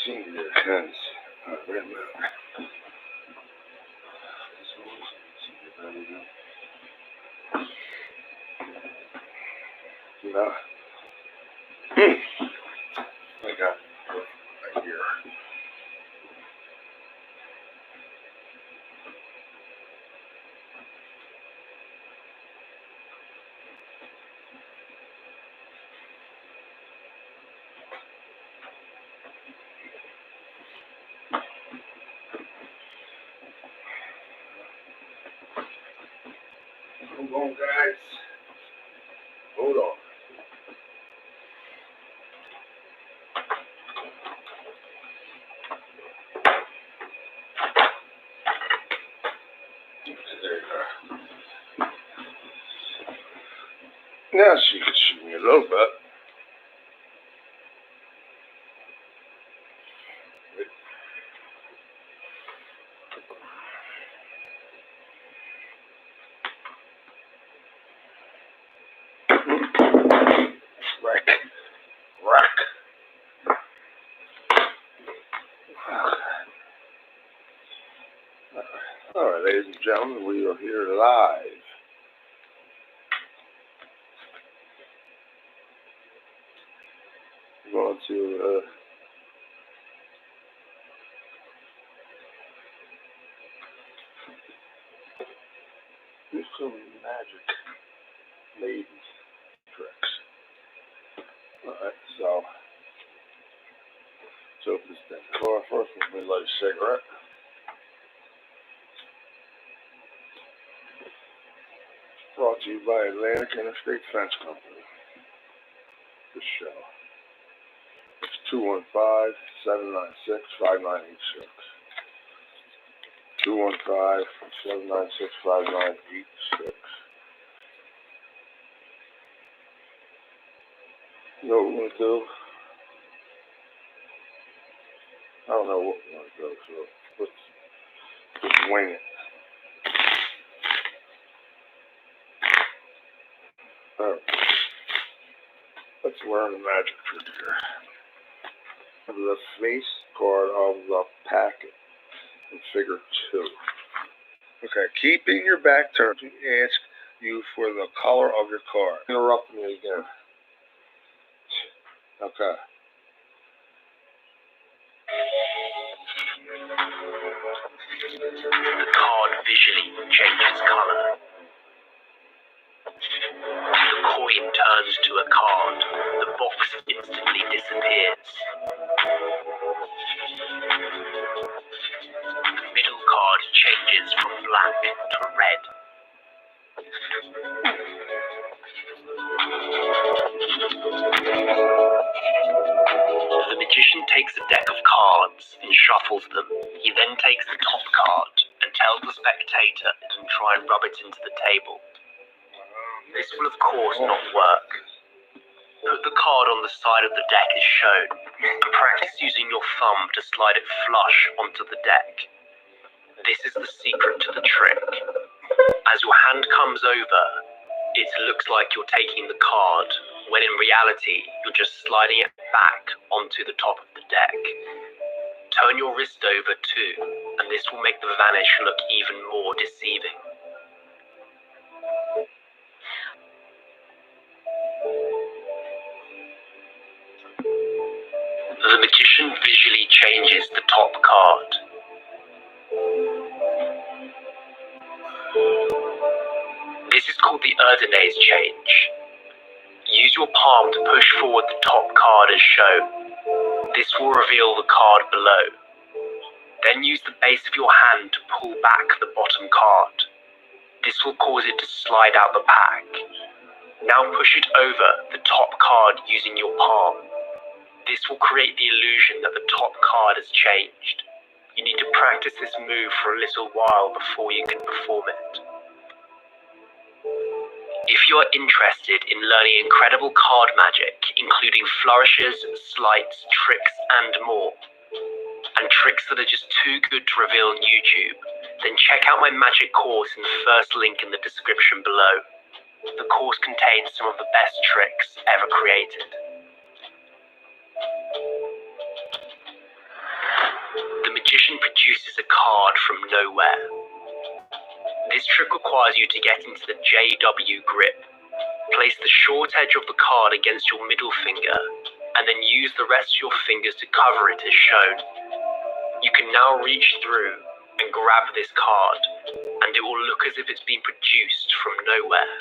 See there, cuz. Wait a minute. No. I got right here. Hold on, guys. Hold on. There you go. Now she can shoot me a little bit. All right, ladies and gentlemen, we are here live. We're going to do some magic lady tricks. All right, so let's open this thing. Car first, let me light a cigarette. Brought to you by Atlantic Interstate Fence Company. This show. It's 215-796-5986. 215-796-5986. You know what we're going to do? I don't know what we're going to do, so let's just wing it. Alright. Let's learn the magic trick here. The face card of the packet in figure 2. Okay, keeping your back turned, we ask you for the color of your card. Interrupt me again. Okay. The card visually changes color. The coin turns to a card. The box instantly disappears. The middle card changes from black to red. The magician takes a deck of cards and shuffles them. He then takes the top card and tells the spectator to try and rub it into the table. This will of course not work. Put the card on the side of the deck as shown and practice using your thumb to slide it flush onto the deck. This is the secret to the trick. As your hand comes over, it looks like you're taking the card, when in reality, you're just sliding it back onto the top of the deck. Turn your wrist over too, and this will make the vanish look even more deceiving. The magician visually changes the top card. This is called the Audacious change. Use your palm to push forward the top card as shown. This will reveal the card below. Then use the base of your hand to pull back the bottom card. This will cause it to slide out the pack. Now push it over the top card using your palm. This will create the illusion that the top card has changed. You need to practice this move for a little while before you can perform it. If you are interested in learning incredible card magic, including flourishes, sleights, tricks, and more, and tricks that are just too good to reveal on YouTube, then check out my magic course in the first link in the description below. The course contains some of the best tricks ever created. The magician produces a card from nowhere. This trick requires you to get into the JW grip. Place the short edge of the card against your middle finger, and then use the rest of your fingers to cover it as shown. You can now reach through and grab this card, and it will look as if it's been produced from nowhere.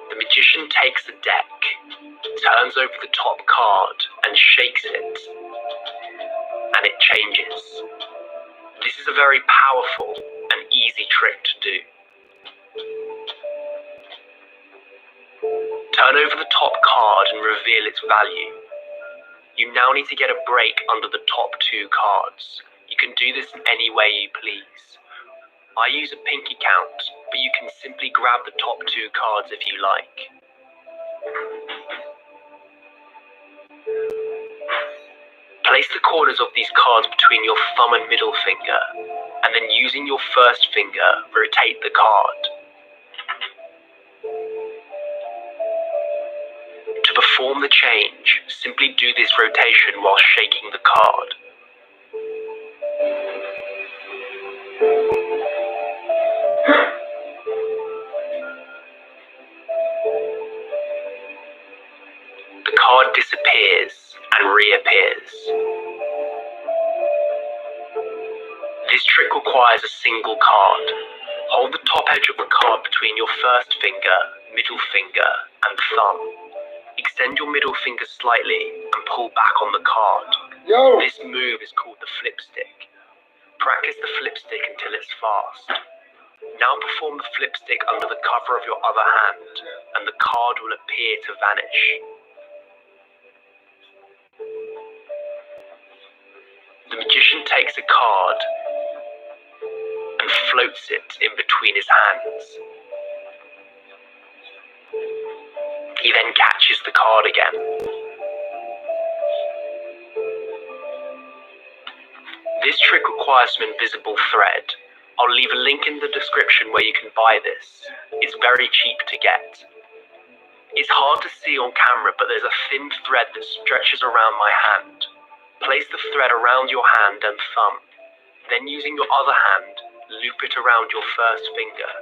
The magician takes the deck, turns over the top card, and shakes it, and it changes. This is a very powerful and easy trick to do. Turn over the top card and reveal its value. You now need to get a break under the top two cards. You can do this in any way you please. I use a pinky count, but you can simply grab the top two cards if you like. Place the corners of these cards between your thumb and middle finger, and then using your first finger, rotate the card. To perform the change, simply do this rotation while shaking the card. The card disappears and reappears. This trick requires a single card. Hold the top edge of the card between your first finger, middle finger, and thumb. Extend your middle finger slightly and pull back on the card. This move is called the flip stick. Practice the flip stick until it's fast. Now perform the flip stick under the cover of your other hand, and the card will appear to vanish. The magician takes a card and floats it in between his hands. He then catches the card again. This trick requires some invisible thread. I'll leave a link in the description where you can buy this. It's very cheap to get. It's hard to see on camera, but there's a thin thread that stretches around my hand. Place the thread around your hand and thumb. Then using your other hand, loop it around your first finger.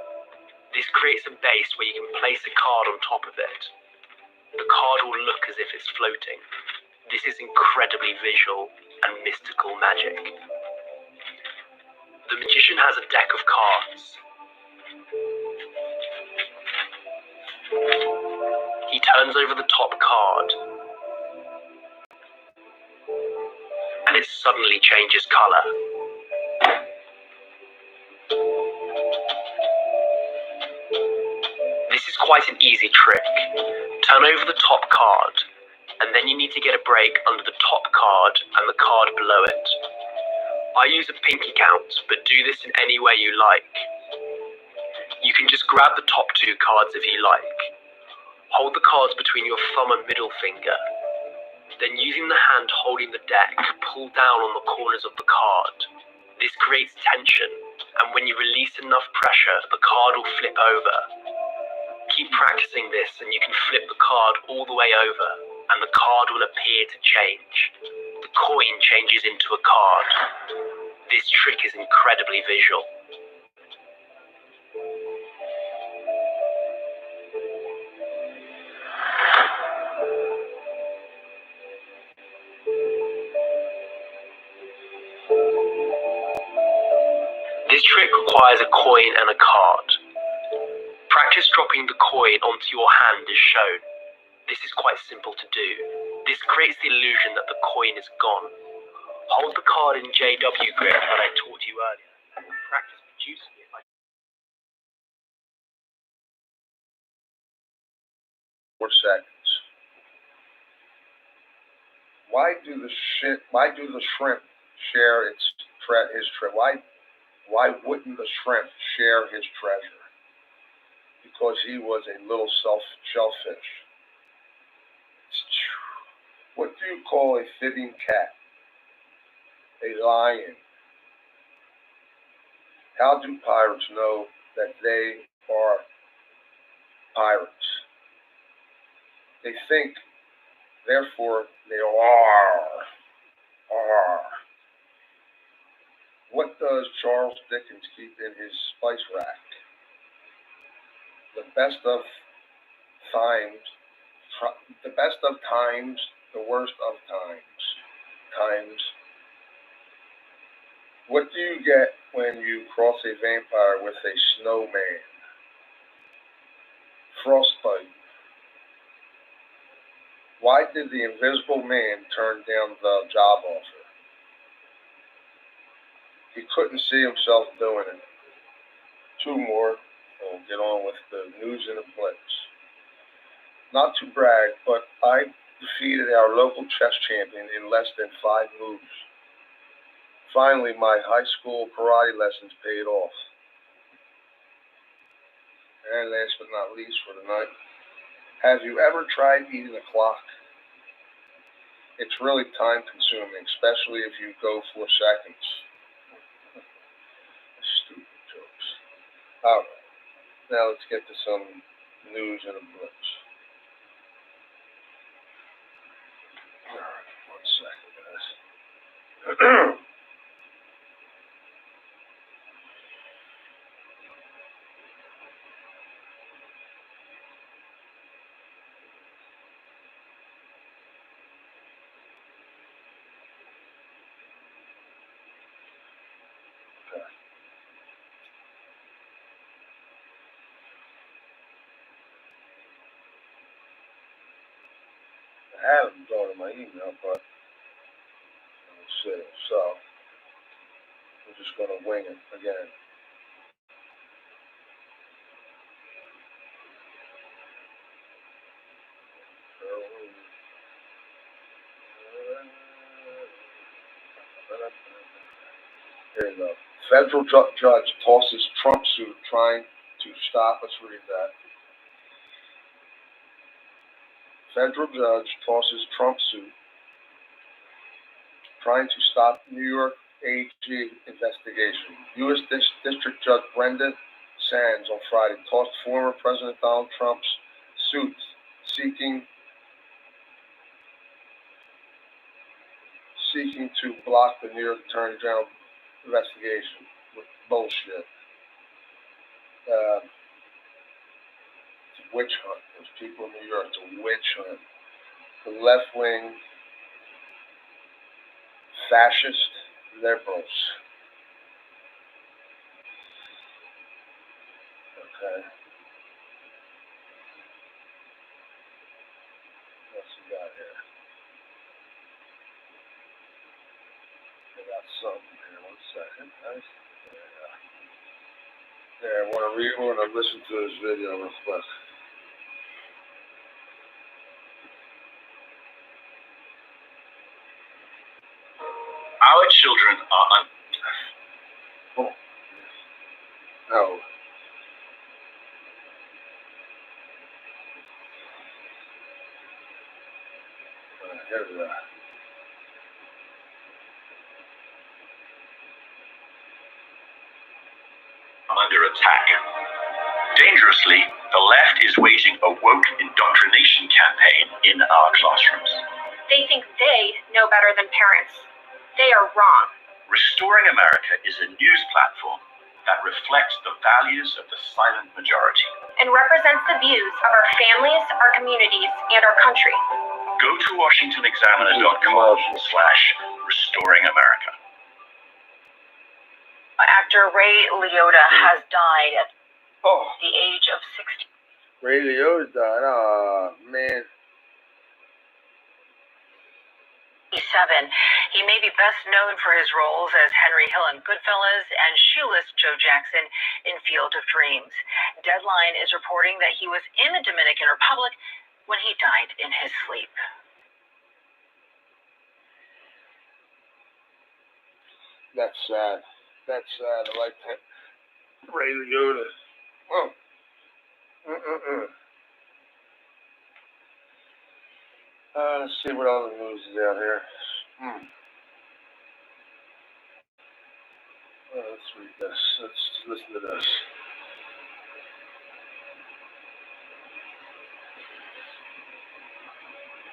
This creates a base where you can place a card on top of it. The card will look as if it's floating. This is incredibly visual and mystical magic. The magician has a deck of cards. He turns over the top card, and it suddenly changes color. This is quite an easy trick. Turn over the top card, and then you need to get a break under the top card and the card below it. I use a pinky count, but do this in any way you like. You can just grab the top two cards if you like. Hold the cards between your thumb and middle finger. Then using the hand holding the deck, pull down on the corners of the card. This creates tension, and when you release enough pressure, the card will flip over. Keep practicing this and you can flip the card all the way over, and the card will appear to change. The coin changes into a card. This trick is incredibly visual. This trick requires a coin and a card. Practice dropping the coin onto your hand as shown. This is quite simple to do. This creates the illusion that the coin is gone. Hold the card in JW grip that I taught you earlier, and practice producing it by 4 seconds. Why do the shrimp share his treasure? Why wouldn't the shrimp share his treasure? Because he was a little shellfish. What do you call a fibbing cat? A lion. How do pirates know that they are pirates? They think, therefore they are. What does Charles Dickens keep in his spice rack? The best of times, the worst of times. What do you get when you cross a vampire with a snowman? Frostbite. Why did the Invisible Man turn down the job offer? He couldn't see himself doing it. Two more, and we'll get on with the news in a blitz. Not to brag, but I defeated our local chess champion in less than 5 moves. Finally, my high school karate lessons paid off. And last but not least for the night, have you ever tried eating a clock? It's really time consuming, especially if you go for seconds. Stupid jokes. Alright, now let's get to some news and a blitz. Alright, 1 second, guys. I had them going in my email, but let's see. So we're just going to wing it again. Here you go. Federal judge tosses Trump suit trying to stop. Let's read that. Federal judge tosses Trump suit trying to stop New York AG investigation. U.S. District Judge Brenda Sands on Friday tossed former President Donald Trump's suit seeking to block the New York Attorney General investigation with bullshit. It's a witch hunt. There's people in New York. It's a witch hunt. The left-wing fascist liberals. Okay. What's we got here? I got something here. 1 second, guys. Yeah, I want to listen to this video real quick. Our children are Oh. Here we go. under attack. Dangerously, the left is waging a woke indoctrination campaign in our classrooms. They think they know better than parents. They are wrong. Restoring America is a news platform that reflects the values of the silent majority and represents the views of our families, our communities, and our country. Go to WashingtonExaminer.com/Restoring America. Actor Ray Liotta has died at the age of 60. Ray Liotta died. Oh, man. 67. He may be best known for his roles as Henry Hill in Goodfellas and shoeless Joe Jackson in Field of Dreams. Deadline is reporting that he was in the Dominican Republic when he died in his sleep. That's sad. That's sad. I like that. Ray Liotta. Oh. Let's see what other news is out here. Let's read this. Let's listen to this.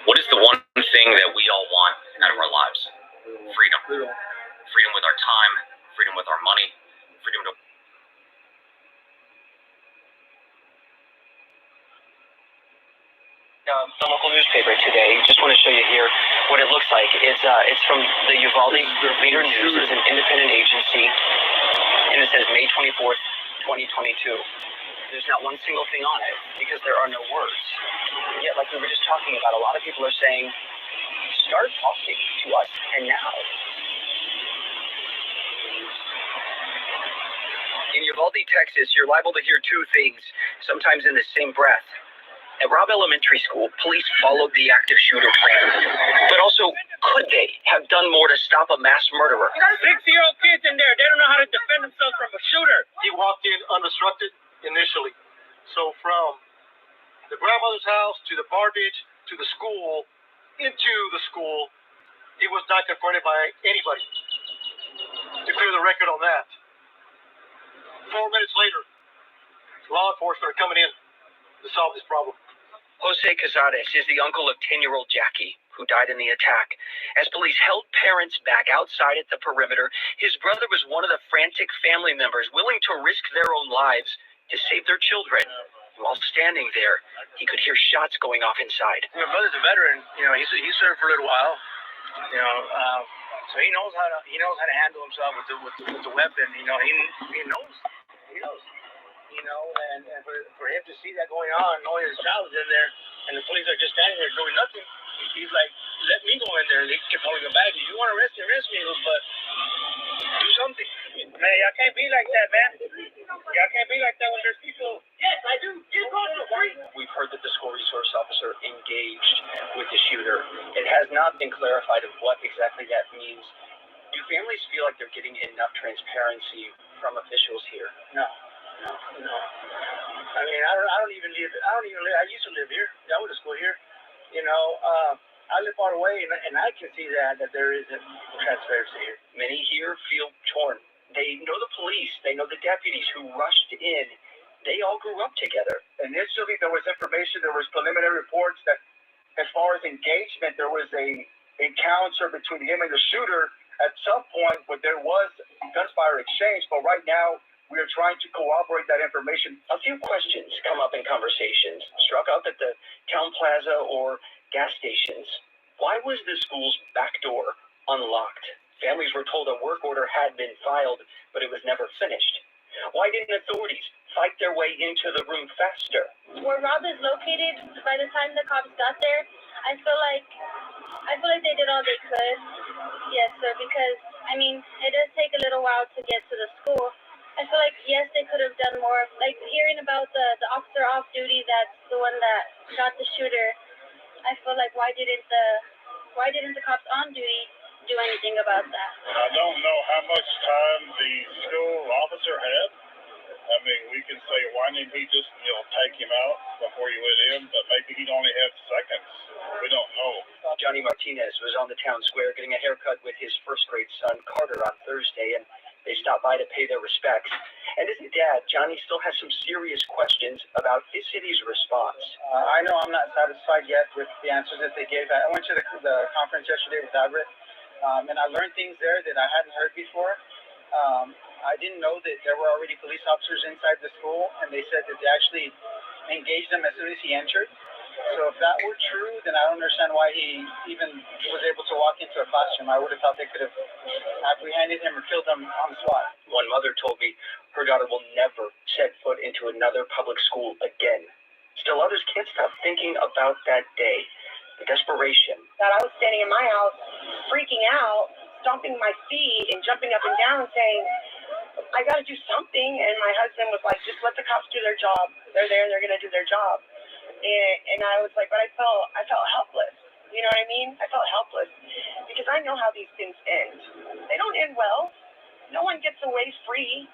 What is the one thing that we all want out of our lives? Freedom. Freedom with our time, freedom with our money, freedom to... The local newspaper today. Just want to show you here what it looks like. It's from the Uvalde Leader News. It's an independent agency, and it says May 24th, 2022. There's not one single thing on it because there are no words. Yet, like we were just talking about, a lot of people are saying, start talking to us, and now. In Uvalde, Texas, you're liable to hear two things, sometimes in the same breath. At Robb Elementary School, police followed the active shooter plan. But also, could they have done more to stop a mass murderer? 6-year-old kids in there, they don't know how to defend themselves from a shooter. He walked in unobstructed initially. So from the grandmother's house to the bar ditch to the school, into the school, he was not confronted by anybody. To clear the record on that. 4 minutes later, law enforcement are coming in to solve this problem. Jose Cazares is the uncle of 10-year-old Jackie, who died in the attack. As police held parents back outside at the perimeter, his brother was one of the frantic family members willing to risk their own lives to save their children. While standing there, he could hear shots going off inside. My brother's a veteran. He served for a little while. So he knows how to handle himself with the weapon. He knows. And for him to see that going on, knowing his child is in there, and the police are just standing there doing nothing, he's like, let me go in there. They keep holding him back. If you want to arrest me, but do something. Man, y'all can't be like that, man. Y'all can't be like that when there's people. Yes, I do. Just go to the free. We've heard that the school resource officer engaged with the shooter. It has not been clarified of what exactly that means. Do families feel like they're getting enough transparency from officials here? No. I mean, I don't even live. I used to live here. I went to school here. I live far away, and I can see that there isn't transparency here. Many here feel torn. They know the police. They know the deputies who rushed in. They all grew up together. Initially, there was information. There was preliminary reports that, as far as engagement, there was a encounter between him and the shooter at some point, but there was gunfire exchange. But right now, we are trying to corroborate that information. A few questions come up in conversations, struck up at the town plaza or gas stations. Why was the school's back door unlocked? Families were told a work order had been filed, but it was never finished. Why didn't authorities fight their way into the room faster? Where Rob is located, by the time the cops got there, I feel like they did all they could. Yes, sir, because, it does take a little while to get to the school. I feel like, yes, they could have done more. Like, hearing about the officer off duty, that's the one that shot the shooter. I feel like, why didn't the cops on duty do anything about that? I don't know how much time the school officer had. We can say, why didn't he just, take him out before he went in? But maybe he'd only have seconds. We don't know. Johnny Martinez was on the town square getting a haircut with his first-grade son, Carter, on Thursday, and they stopped by to pay their respects. And as a dad, Johnny still has some serious questions about his city's response. I know I'm not satisfied yet with the answers that they gave. I went to the conference yesterday with Everett, and I learned things there that I hadn't heard before. I didn't know that there were already police officers inside the school, and they said that they actually engaged them as soon as he entered. So if that were true, then I don't understand why he even was able to walk into a classroom. I would have thought they could have apprehended him or killed him on the spot. One mother told me her daughter will never set foot into another public school again. Still, others can't stop thinking about that day, the desperation. That I was standing in my house, freaking out, stomping my feet and jumping up and down saying, I got to do something. And my husband was like, just let the cops do their job. They're there, they're going to do their job. And I was like, but I felt helpless. You know what I mean? I felt helpless because I know how these things end. They don't end well. No one gets away free,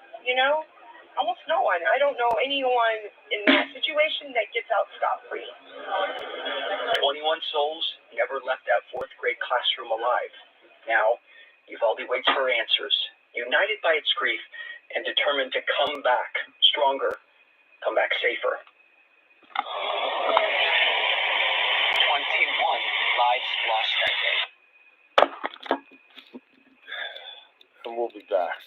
almost no one. I don't know anyone in that situation that gets out scot-free. 21 souls never left that fourth-grade classroom alive. Now, Uvalde waits for answers, united by its grief and determined to come back stronger, come back safer. 21 lives lost that day. And we'll be back.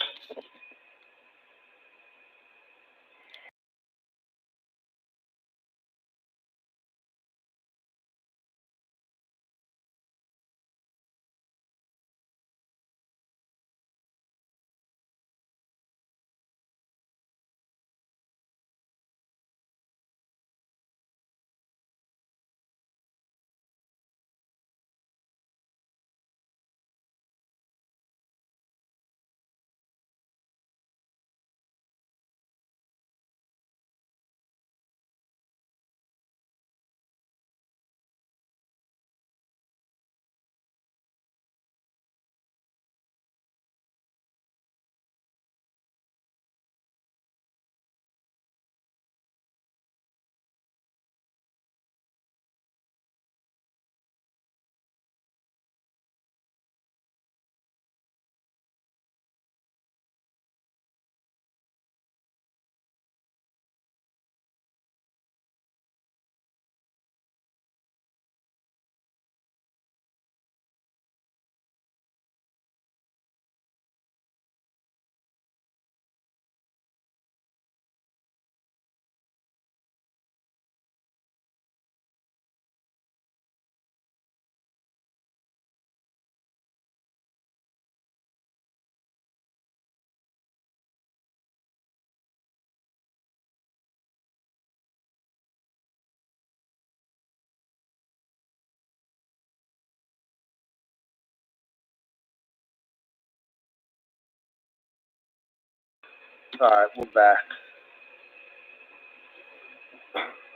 Alright, we're back.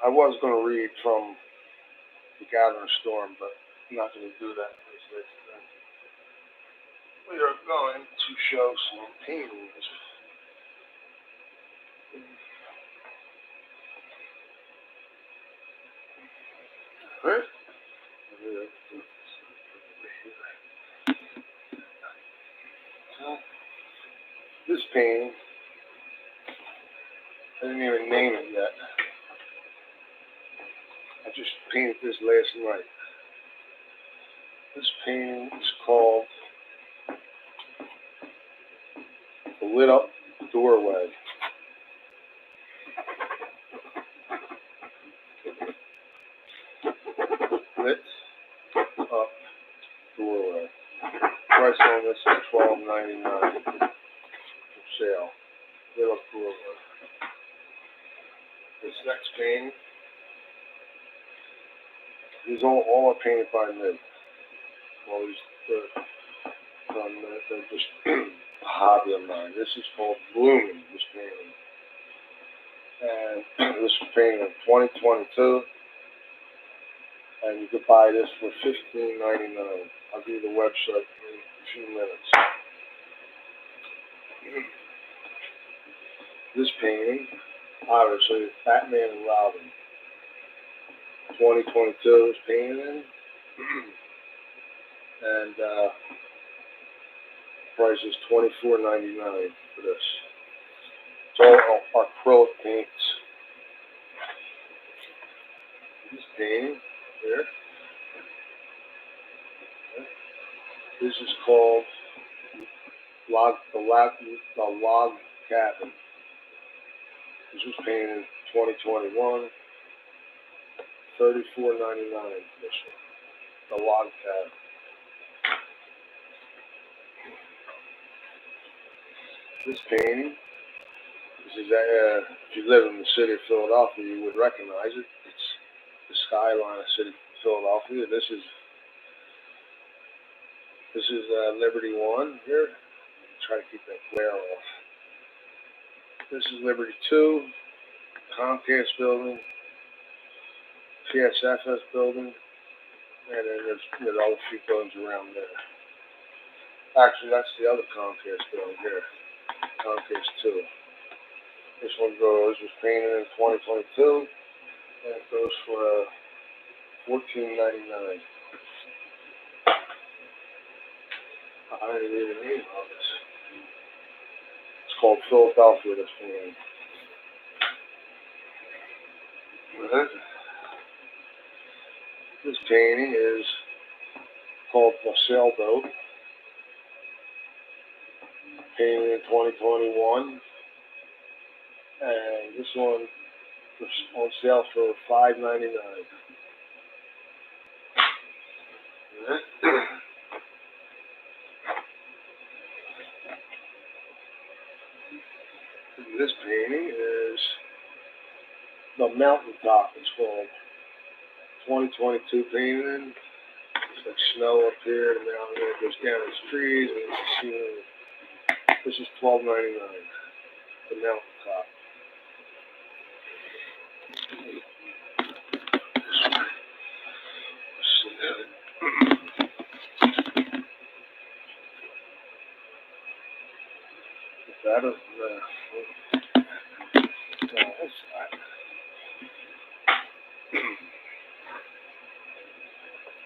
I was going to read from The Gathering Storm, but I'm not going to do that this time. We are going to show some paintings. Right? This painting, I didn't even name it yet. I just painted this last night. This painting is called The Lit Up Doorway. Lit Up Doorway. Price on this is $12.99 for sale. Lit Up Doorway. This next painting, these all are painted by me. Well, they're just a hobby of mine. This is called Blooming, this painting. And this was painted in 2022. And you can buy this for $15.99. I'll give you the website in a few minutes. This painting, obviously, Batman and Robin. 2022 is painted. And price is $24.99 for this. It's all acrylic paints. This painting here. This is called the Log Cabin. This was painted in 2021. $34.99 this one. The Log Cabin. This painting, if you live in the city of Philadelphia, you would recognize it. It's the skyline of the city of Philadelphia. This is Liberty One here. Try to keep that glare off. This is Liberty 2, Comcast building, PSFS building, and then there's all a few buildings around there. Actually, that's the other Comcast building here, Comcast 2. This one was painted in 2022, and it goes for $14.99. I didn't even name all this. It's called Philadelphia, this painting. This painting is called The Sailboat, painted in 2021. And this one was on sale for $5.99. This painting is The Mountaintop, it's called. 2022 painting. It's like snow up here, the mountain, it goes down its trees, and it's a scenery. This is $12.99. The Mountaintop. That is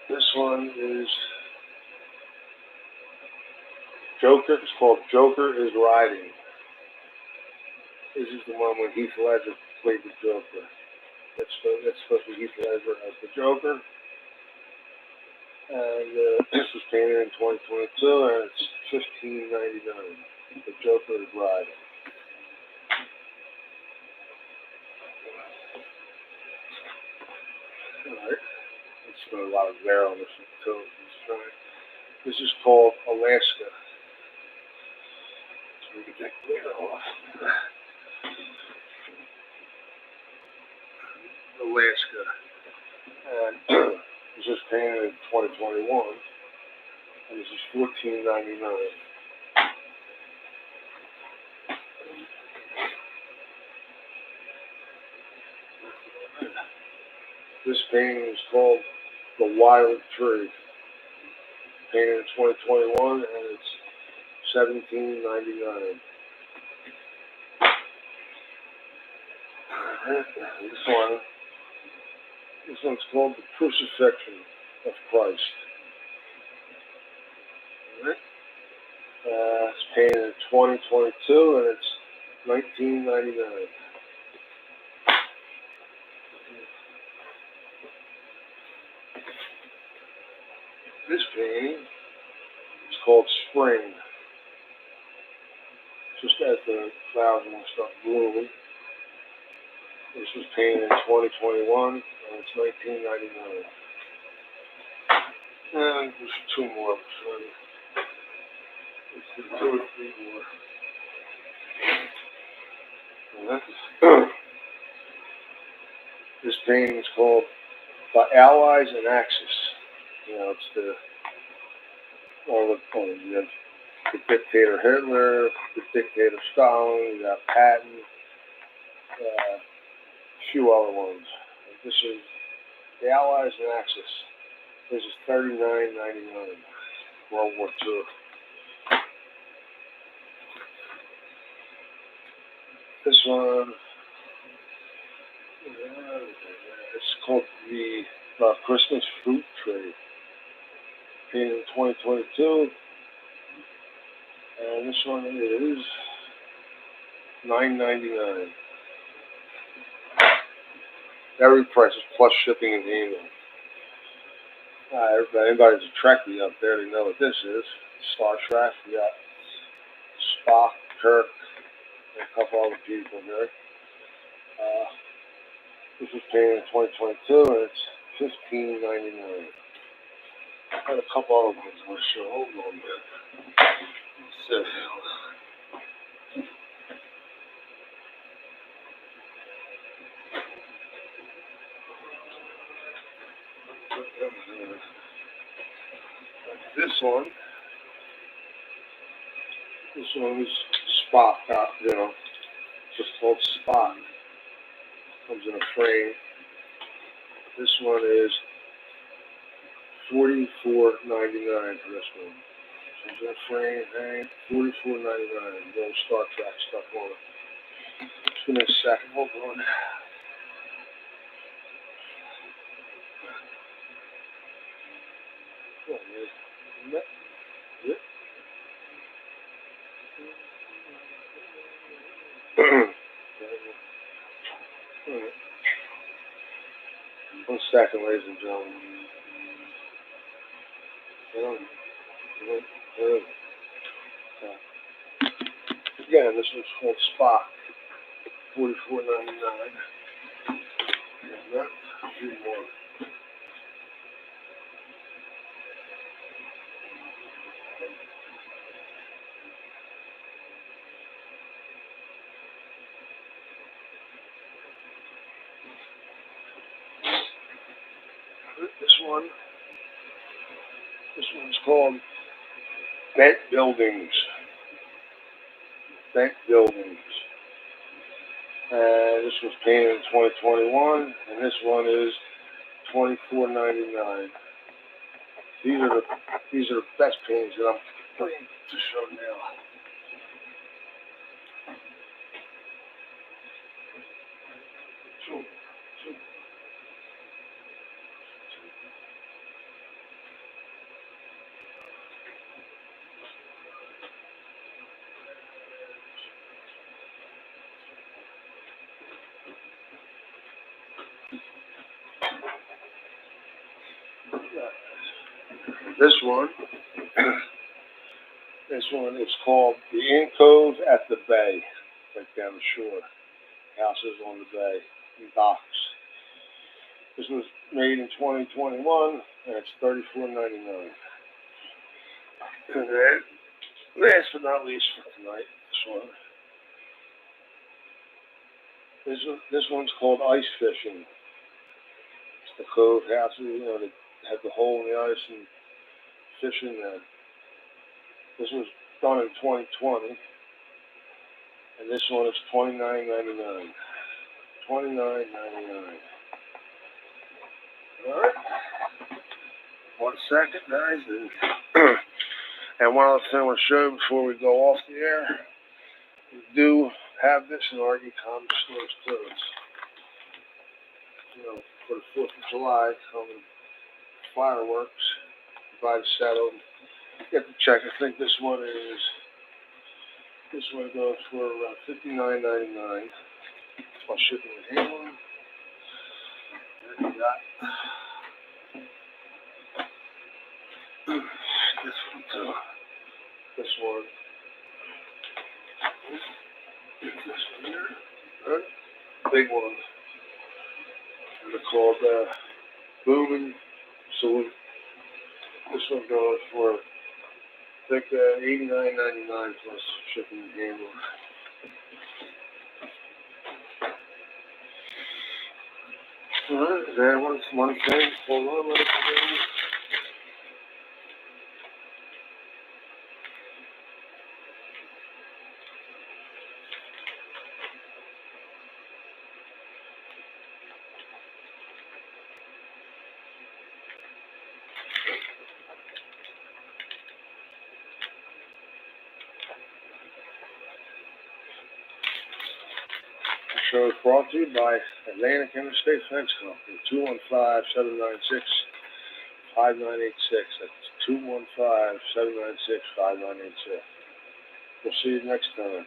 this one is Joker. It's called Joker is Riding. This is the one when Heath Ledger played the Joker. It's supposed to be Heath Ledger as the Joker. And this was painted in 2022, and it's $15.99. The Joker is Riding. Alright. Let's put a lot of glare on this one too. This is called Alaska. So we can get glare off. Alaska. And this is painted in 2021. And this is $14.99. This painting is called The Wild Tree. Painted in 2021, and it's $17.99. This one's called The Crucifixion of Christ. It's painted in 2022, and it's $19.99. This painting is called Spring. Just as the flowers will start blooming. This was painted in 2021, and it's $19.99. And there's two more. Let's do 2 or 3 more. This painting is called The Allies and Axis. You know, it's the dictator Hitler, the dictator Stalin, you got Patton, a few other ones. This is The Allies and Axis. This is $39.99. World War II. This one, it's called the Christmas Fruit Tree. Painted in 2022, and this one is $9.99. Every price is plus shipping and handling. Anybody's a Trekkie up there, they know what this is. Star Trek. We got Spock, Kirk, and a couple other people here. This was painted in 2022, and it's $15.99. I had a couple other ones I want to show. Hold on a minute. This one is Spock, just called Spock. Comes in a frame. This one is $44.99 for this one. Comes in a frame, hang, $44.99. Little Star Trek stuff on it. Just give me a second. Hold on. One second, ladies and gentlemen. Again, this one's called Spock, $44.99. And that, a few more. This one's called Bent Buildings. Bent Buildings. And this was painted in 2021, and this one is $24.99. These are the best paintings that I'm putting to show now. This one is called The Inn Cove at the Bay, right down the shore. Houses on the bay, and docks. This was made in 2021, and it's $34.99. And then, last but not least for tonight, this one's called Ice Fishing. It's the cove houses, that have the hole in the ice and fishing there. This was done in 2020, and this one is $29.99. $29.99. All right. 1 second, guys, and one other thing I want to show you before we go off the air. We do have this in our e-commerce stores closed. For the 4th of July, coming fireworks, buy the settle. Get the check. I think this one goes for $59.99. Plus shipping and handling. Then we got this one too. This one here. Right? Big one. And they're called Booming Salute. This one goes for $89.99 plus shipping and handling. Alright, is there one thing? Hold on, let it go. The show is brought to you by Atlantic Interstate Fence Company, 215-796-5986. That's 215-796-5986. We'll see you next time.